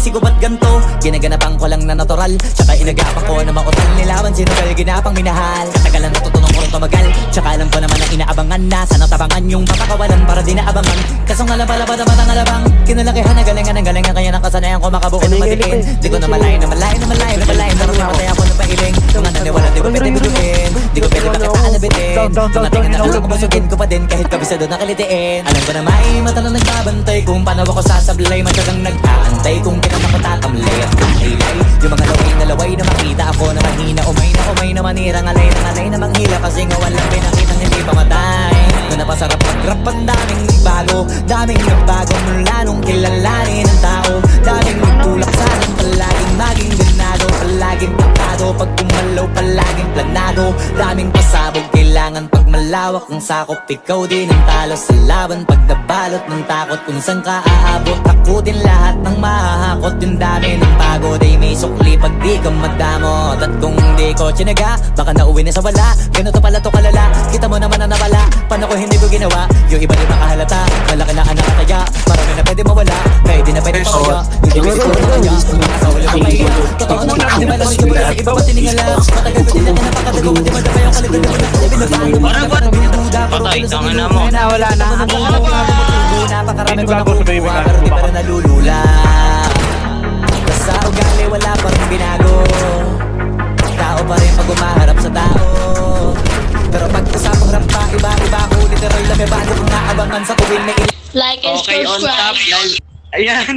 sinisisi ko ba't ganto? Ginaganapan ko lang na natural, tsaka inagapan ko na mautal. Nilaban sinugal, ginapang minahal. Katagalan natutunong ko rin tumagal, tsaka alam ko naman ang inaabangan na sana tabangan yung papakawalan para di naabangan. Kaso nga lang pala ba naman ang alabang kinalakihan na galingan ng galingan, kaya nakasanayan ko makabuo na madiin. Di ko na malayo na malayo na malayo na malayo na mamatay ako ng pailing. Mga naniwala di ko pwede biduin, di ko pwede pakitaan na bitin. Kung natingin na lang busugin ko pa din kahit kabisado na kalitiin. Alam ko na may mata na nagbabantay kung paano ako sasablay. Matyagang nag-aantay kung kailan ako tatamlay at kailay. Yung mga laway na makita ako na mahina. Umay na manirang alay na manghila. Kasi nga walang pinakitang hindi pamatay. Kung napasarap mag-rap ang daming nagbago. Daming nagbago mula nung kilalanin ang tao. Daming nagtulak sa akin palaging maging ganado. Palaging pakado pag kumalaw palaging planado. Daming pasabog kailangan pag malawak ang sakop. Ikaw din ang talo sa laban pag nabalot ng takot. Kung saan ka aabot ako din lahat ng mahahakot. Yung dami ng pagod ay may sukli pag di ka madamot. At kung di ko tsinaga baka nauwi na sa wala. Ganito pala to kalala, kita mo naman na nawala. Paano ko hindi ko ginawa, yung iba di makahalata. Malaki na anak kataya, marami na pwede mawala. Kaya di na pwede pakaya, hindi pwede ko na kaya. Makasawala ko maya, totoo na di ba lang yung mula sa iba pa tiningala. Matagal ko din na napakadago, di madapa yung kaligod na binabaan mo. Patay, tanga na mo. Wala na. Napakarami ko nakukuha, pero di pa rin nalulula. Sa ugali wala pa rin binago. Tao pa rin pag umaharap sa tao. Pero pag usapang rap pa, iba-iba ako. Literal na may bago kung naabangan sa tuwing may Like and Okay, on top. subscribe. Ayan.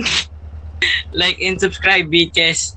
Like and subscribe, bitches.